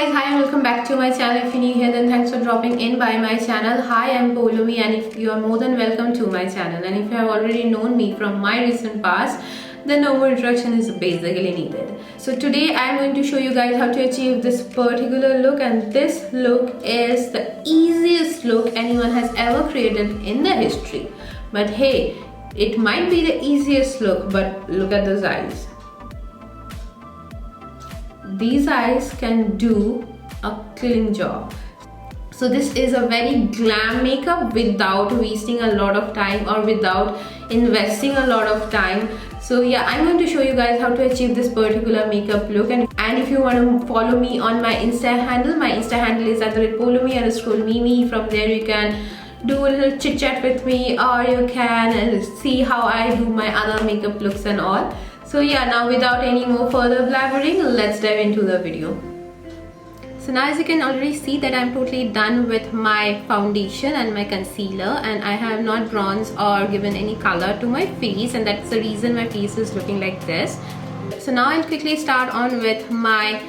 guys, hi and welcome back to my channel. If you're new here, then thanks for dropping in by my channel. Hi, I'm Poulomi and if you are more than welcome to my channel. And if you have already known me from my recent past, then no more introduction is basically needed. So today I'm going to show you guys how to achieve this particular look, and this look is the easiest look anyone has ever created in the history. But hey, it might be the easiest look, but look at those eyes. These eyes can do a killing job. So this is a very glam makeup without wasting a lot of time or without investing a lot of time. So yeah, I'm going to show you guys how to achieve this particular makeup look. And if you want to follow me on my Insta handle is @Poulomi_Mimi. From there you can do a little chit chat with me, or you can see how I do my other makeup looks and all. So yeah, now without any more further blabbering, let's dive into the video. So now as you can already see that I'm totally done with my foundation and my concealer, and I have not bronzed or given any color to my face, and that's the reason my face is looking like this. So now I'll quickly start on with my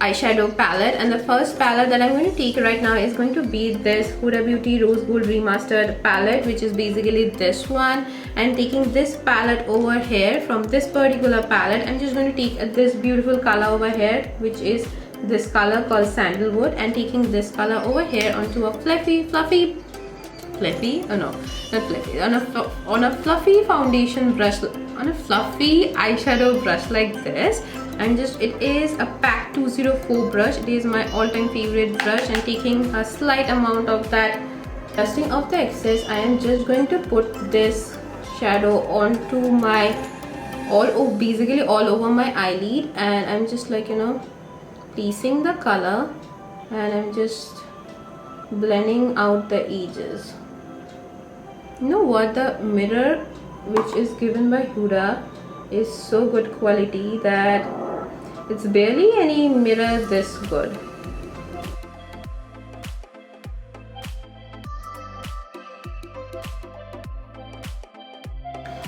eyeshadow palette, and the first palette that I'm going to take right now is going to be this Huda Beauty Rose Gold Remastered palette, which is basically this one. And taking this palette over here, from this particular palette, I'm just going to take this beautiful color over here, which is this color called Sandalwood, and taking this color over here onto a fluffy foundation brush, on a fluffy eyeshadow brush like this. And it is a PAC 204 brush. It is my all-time favorite brush, and taking a slight amount of that, dusting off the excess, I am just going to put this shadow onto my basically all over my eyelid, and I'm just like, piecing the color, and I'm just blending out the edges. You know what, the mirror which is given by Huda is so good quality that it's barely any mirror this good.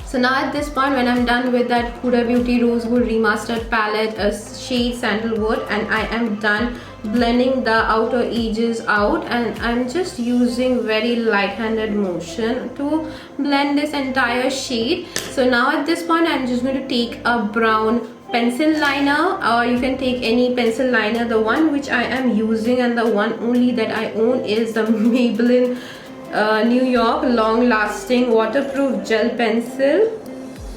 So now at this point, when I'm done with that Huda Beauty Rose Gold Remastered palette, shade Sandalwood, and I am done blending the outer edges out, and I'm just using very light-handed motion to blend this entire shade. So now at this point, I'm just going to take a brown pencil liner, or you can take any pencil liner. The one which I am using and the one only that I own is the Maybelline New York Long Lasting Waterproof Gel Pencil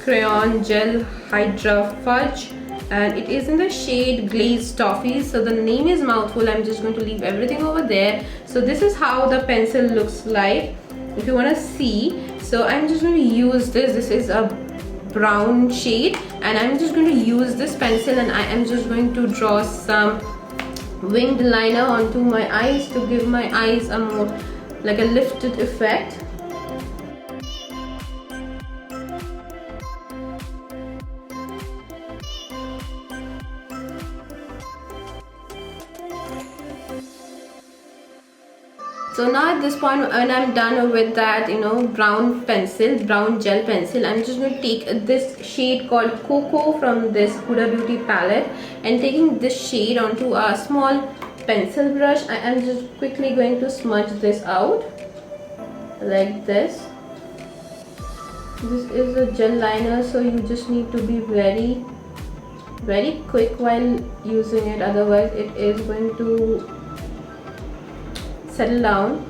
Crayon Gel Hydra Fudge, and it is in the shade Glazed Toffee. So the name is mouthful. I'm just going to leave everything over there. So this is how the pencil looks like if you want to see. So I'm just going to use this is a brown shade, and I'm just going to use this pencil, and I am just going to draw some winged liner onto my eyes to give my eyes a more like a lifted effect. So now at this point, when I'm done with that, brown gel pencil, I'm just going to take this shade called Cocoa from this Huda Beauty palette, and taking this shade onto a small pencil brush, I am just quickly going to smudge this out like this. This is a gel liner, so you just need to be very, very quick while using it, otherwise it is going to settle down.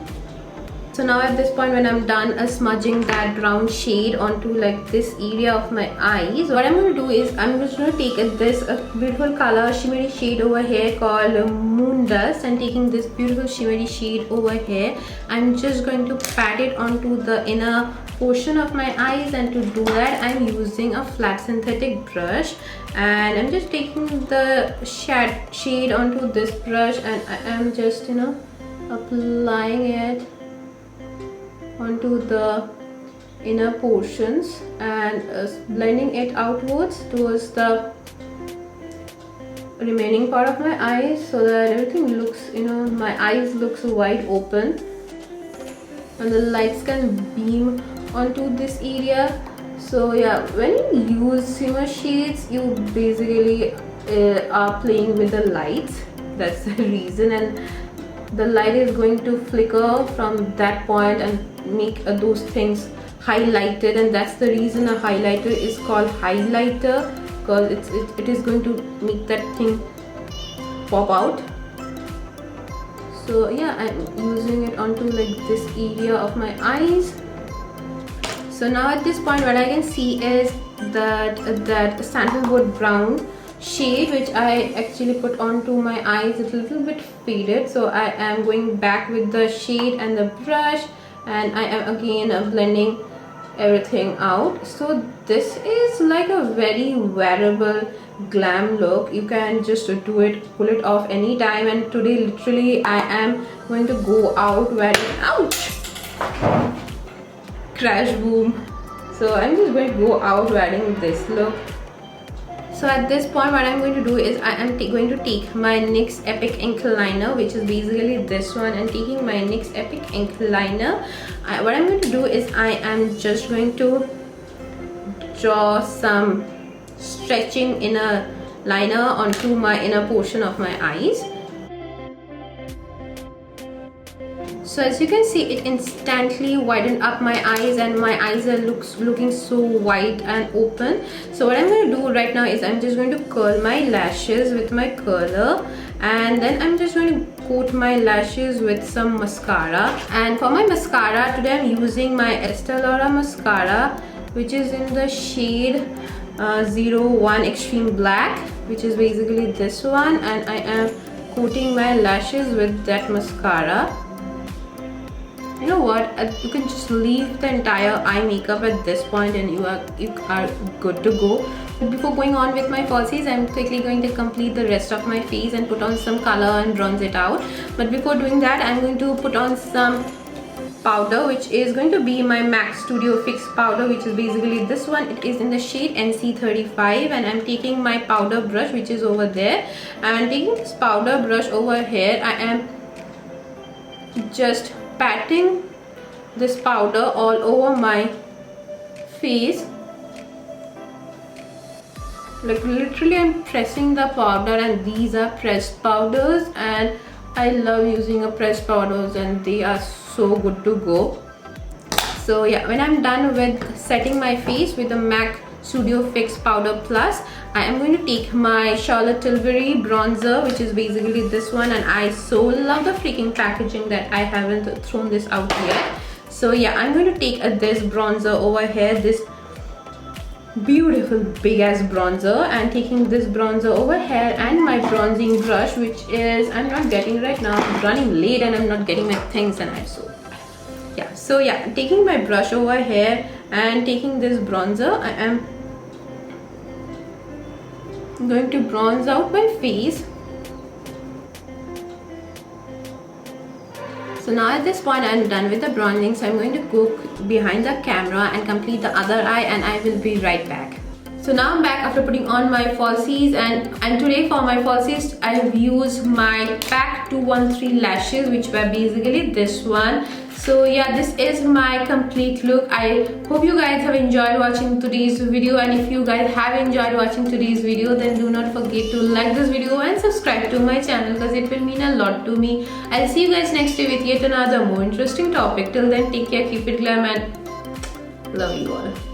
So now at this point, when I'm done smudging that brown shade onto like this area of my eyes, what I'm going to do is I'm just going to take this beautiful color shimmery shade over here called Moon Dust, and taking this beautiful shimmery shade over here, I'm just going to pat it onto the inner portion of my eyes. And to do that, I'm using a flat synthetic brush, and I'm just taking the shade onto this brush, and I am just applying it onto the inner portions and blending it outwards towards the remaining part of my eyes, so that everything looks, my eyes looks wide open and the lights can beam onto this area. So yeah, when you use shimmer shades, you basically are playing with the lights. that's the reason, and the light is going to flicker from that point and make those things highlighted, and that's the reason a highlighter is called highlighter, because it is going to make that thing pop out. So yeah, I'm using it onto like this area of my eyes. So now at this point what I can see is that sandalwood brown shade which I actually put onto my eyes is a little bit faded, so I am going back with the shade and the brush, and I am again blending everything out. So this is like a very wearable glam look. You can just do it, pull it off anytime, and today literally I am going to go out wearing, ouch, crash boom. So I'm just going to go out wearing this look. So at this point what I'm going to do is I am going to take my NYX Epic ink liner, which is basically this one, and taking my NYX Epic ink liner, what I'm going to do is I am just going to draw some stretching inner liner onto my inner portion of my eyes. So as you can see, it instantly widened up my eyes, and my eyes are looking so wide and open. So what I'm going to do right now is I'm just going to curl my lashes with my curler, and then I'm just going to coat my lashes with some mascara. And for my mascara today I'm using my Estee Lauder mascara, which is in the shade 01 Extreme Black, which is basically this one, and I am coating my lashes with that mascara. You know what, you can just leave the entire eye makeup at this point and you are good to go. But before going on with my falsies, I'm quickly going to complete the rest of my face and put on some color and bronze it out. But before doing that, I'm going to put on some powder, which is going to be my MAC Studio Fix powder, which is basically this one. It is in the shade NC35, and I'm taking my powder brush, which is over there, and taking this powder brush over here, I am just patting this powder all over my face. Like literally I'm pressing the powder, and these are pressed powders, and I love using a pressed powders, and they are so good to go. So yeah, when I'm done with setting my face with the MAC Studio Fix Powder Plus, I am going to take my Charlotte Tilbury bronzer, which is basically this one, and I so love the freaking packaging that I haven't thrown this out yet. So yeah, I'm going to take this bronzer over here, this beautiful big ass bronzer, and taking this bronzer over here and my bronzing brush, which is I'm not getting right now, I'm running late and I'm not getting my things, and so yeah, taking my brush over here and taking this bronzer, I am going to bronze out my face. So now at this point I'm done with the bronzing, so I'm going to go behind the camera and complete the other eye, and I will be right back. So now I'm back after putting on my falsies, and today for my falsies I have used my PAC 213 lashes, which were basically this one. So yeah, this is my complete look. I hope you guys have enjoyed watching today's video, and if you guys have enjoyed watching today's video, then do not forget to like this video and subscribe to my channel, because it will mean a lot to me. I'll see you guys next day with yet another more interesting topic. Till then, take care, keep it glam, and love you all.